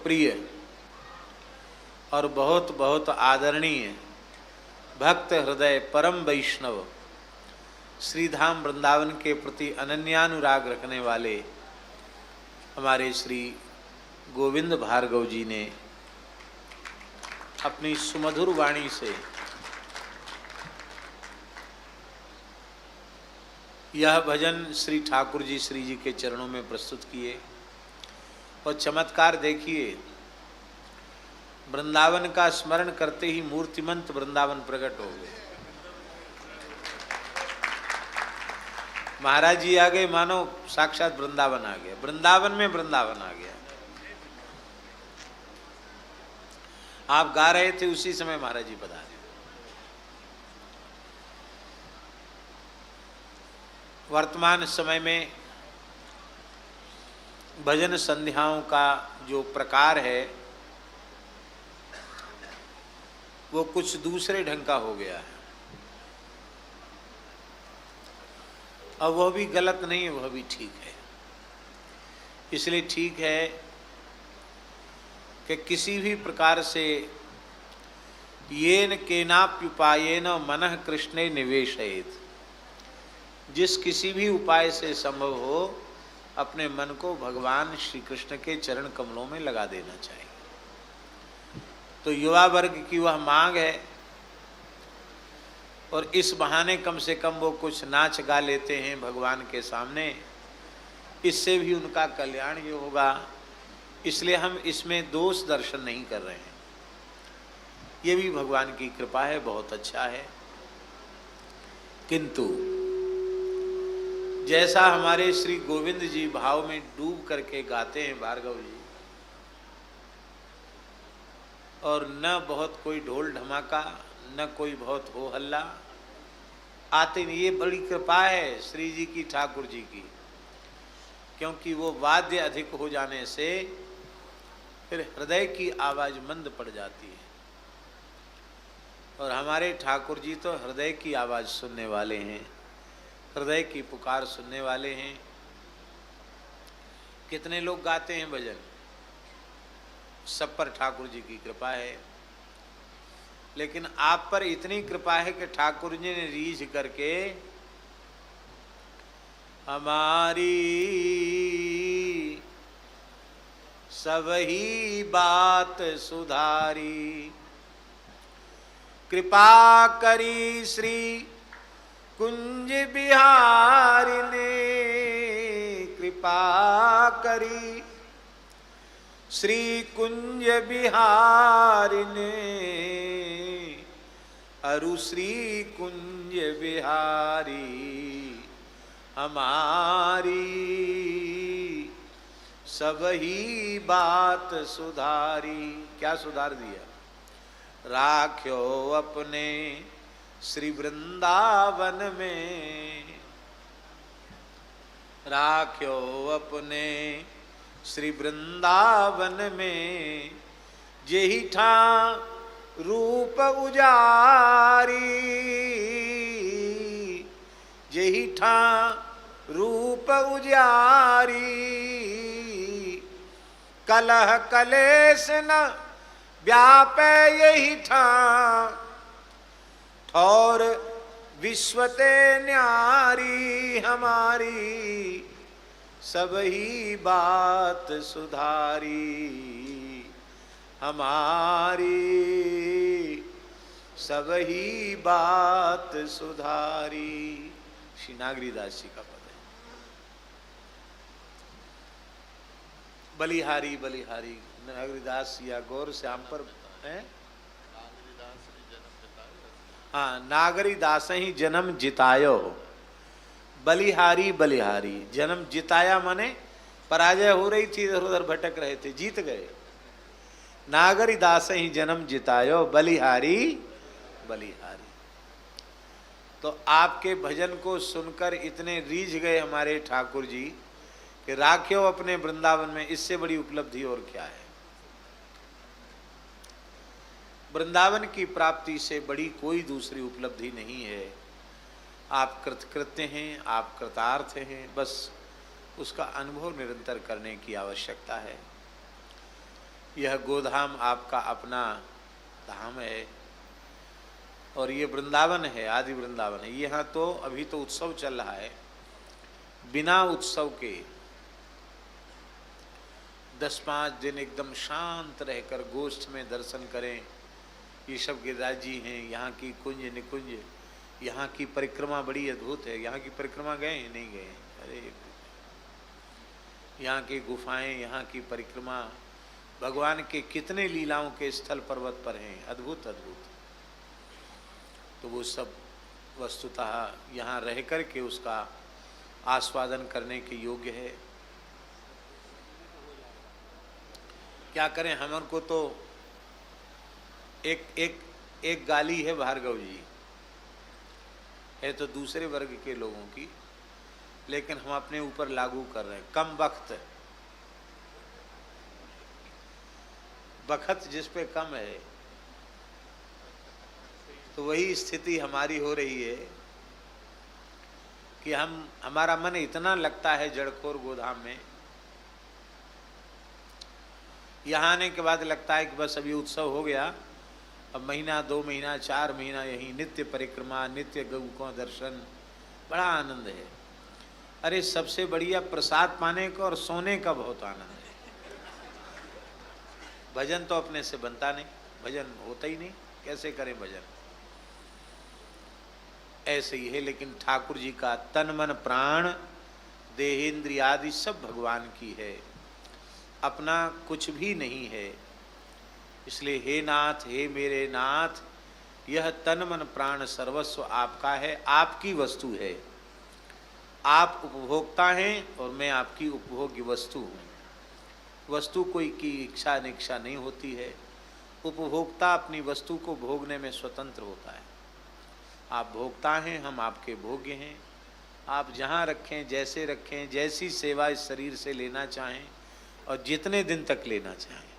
प्रिय और बहुत बहुत आदरणीय भक्त हृदय परम वैष्णव श्रीधाम वृंदावन के प्रति अनन्यानुराग रखने वाले हमारे श्री गोविंद भार्गव जी ने अपनी सुमधुर वाणी से यह भजन श्री ठाकुर जी श्री जी के चरणों में प्रस्तुत किए। और चमत्कार देखिए, वृंदावन का स्मरण करते ही मूर्तिमंत वृंदावन प्रकट हो गए। महाराज जी आ गए, मानो साक्षात वृंदावन आ गया, वृंदावन में वृंदावन आ गया। आप गा रहे थे, उसी समय महाराज जी पधारे। वर्तमान समय में भजन संध्याओं का जो प्रकार है वो कुछ दूसरे ढंग का हो गया है, और वह भी गलत नहीं है, वह भी ठीक है। इसलिए ठीक है कि किसी भी प्रकार से येन केनाप्युपायेन मनः कृष्णे निवेशयेत्, जिस किसी भी उपाय से संभव हो अपने मन को भगवान श्री कृष्ण के चरण कमलों में लगा देना चाहिए। तो युवा वर्ग की वह मांग है, और इस बहाने कम से कम वो कुछ नाच गा लेते हैं भगवान के सामने, इससे भी उनका कल्याण ही होगा। इसलिए हम इसमें दोष दर्शन नहीं कर रहे हैं, ये भी भगवान की कृपा है, बहुत अच्छा है। किंतु जैसा हमारे श्री गोविंद जी भाव में डूब करके गाते हैं भार्गव जी, और न बहुत कोई ढोल ढमाका, न कोई बहुत हो हल्ला आते नहीं, ये बड़ी कृपा है श्री जी की, ठाकुर जी की। क्योंकि वो वाद्य अधिक हो जाने से फिर हृदय की आवाज मंद पड़ जाती है, और हमारे ठाकुर जी तो हृदय की आवाज सुनने वाले हैं, हृदय की पुकार सुनने वाले हैं। कितने लोग गाते हैं भजन, सब पर ठाकुर जी की कृपा है। लेकिन आप पर इतनी कृपा है कि ठाकुर जी ने रीझ करके हमारी सबही बात सुधारी, कृपा करी श्री कुंज बिहारी ने, कृपा करी श्री कुंज बिहारी ने, अरु श्री कुंज बिहारी हमारी सबही बात सुधारी। क्या सुधार दिया? राख्यो अपने श्री वृंदावन में, राख्यो अपने श्री वृंदावन में, जेहि ठा रूप उजारी, जेहि ठा रूप उजारी, कलह कलेश न व्यापे यही ठा, और विश्वते न्यारी हमारी सबही बात सुधारी, हमारी सबही बात सुधारी। श्री नागरीदास जी का पद है। बलिहारी बलिहारी नागरीदास या गौर श्याम पर है। हाँ, नागरीदास ही जन्म जितायो, बलिहारी बलिहारी जन्म जिताया माने पराजय हो रही थी, इधर उधर भटक रहे थे, जीत गए। नागरीदास ही जन्म जितायो, बलिहारी बलिहारी। तो आपके भजन को सुनकर इतने रीझ गए हमारे ठाकुर जी कि राख्यो अपने वृंदावन में, इससे बड़ी उपलब्धि और क्या है। वृंदावन की प्राप्ति से बड़ी कोई दूसरी उपलब्धि नहीं है। आप कृतकृत्य हैं, आप कृतार्थ हैं, बस उसका अनुभव निरंतर करने की आवश्यकता है। यह गोधाम आपका अपना धाम है और ये वृंदावन है, आदि वृंदावन है। यहाँ तो अभी तो उत्सव चल रहा है, बिना उत्सव के 10-5 दिन एकदम शांत रहकर गोष्ठ में दर्शन करें। ये सब गिरिराज जी हैं, यहाँ की कुंज निकुंज, यहाँ की परिक्रमा बड़ी अद्भुत है। यहाँ की परिक्रमा गए हैं? नहीं गए? अरे यहाँ की गुफाएं, यहाँ की परिक्रमा, भगवान के कितने लीलाओं के स्थल पर्वत पर हैं, अद्भुत अद्भुत। तो वो सब वस्तुतः यहाँ रह कर के उसका आस्वादन करने के योग्य है। क्या करें, हमर को तो एक गाली है भार्गव जी, है तो दूसरे वर्ग के लोगों की, लेकिन हम अपने ऊपर लागू कर रहे हैं। कम बखत जिस पे कम है, तो वही स्थिति हमारी हो रही है कि हमारा मन इतना लगता है जड़खोर गोधाम में, यहाँ आने के बाद लगता है कि बस अभी उत्सव हो गया, अब महीना 2 महीना 4 महीना यही नित्य परिक्रमा, नित्य गौ को दर्शन, बड़ा आनंद है। अरे सबसे बढ़िया प्रसाद पाने का और सोने का बहुत आनंद है। भजन तो अपने से बनता नहीं, भजन होता ही नहीं, कैसे करें भजन? ऐसे ही है। लेकिन ठाकुर जी का तन मन प्राण देहेंद्रिय आदि सब भगवान की है, अपना कुछ भी नहीं है। इसलिए हे नाथ, हे मेरे नाथ, यह तन मन प्राण सर्वस्व आपका है, आपकी वस्तु है। आप उपभोक्ता हैं और मैं आपकी उपभोग्य वस्तु हूँ। वस्तु कोई की इच्छा अनिच्छा नहीं होती है, उपभोक्ता अपनी वस्तु को भोगने में स्वतंत्र होता है। आप भोक्ता हैं, हम आपके भोग्य हैं। आप जहाँ रखें, जैसे रखें, जैसी सेवा इस शरीर से लेना चाहें और जितने दिन तक लेना चाहें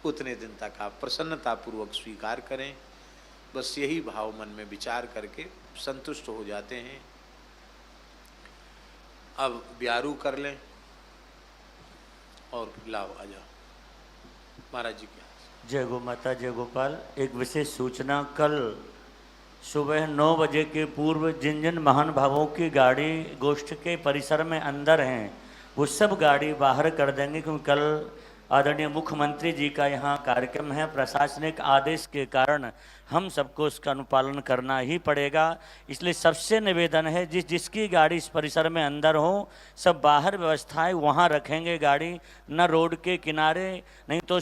उतने दिन तक आप प्रसन्नतापूर्वक स्वीकार करें। बस यही भाव मन में विचार करके संतुष्ट हो जाते हैं। अब ब्यारू कर लें और लाओ आ जाओ। महाराज जी क्या? जय गो माता, जय गोपाल। एक विशेष सूचना, कल सुबह 9 बजे के पूर्व जिन जिन महान भावों की गाड़ी गोष्ठ के परिसर में अंदर हैं, वो सब गाड़ी बाहर कर देंगे, क्योंकि कल आदरणीय मुख्यमंत्री जी का यहाँ कार्यक्रम है। प्रशासनिक आदेश के कारण हम सबको उसका अनुपालन करना ही पड़ेगा। इसलिए सबसे निवेदन है, जिसकी गाड़ी इस परिसर में अंदर हो, सब बाहर व्यवस्थाएं वहाँ रखेंगे गाड़ी, न रोड के किनारे, नहीं तो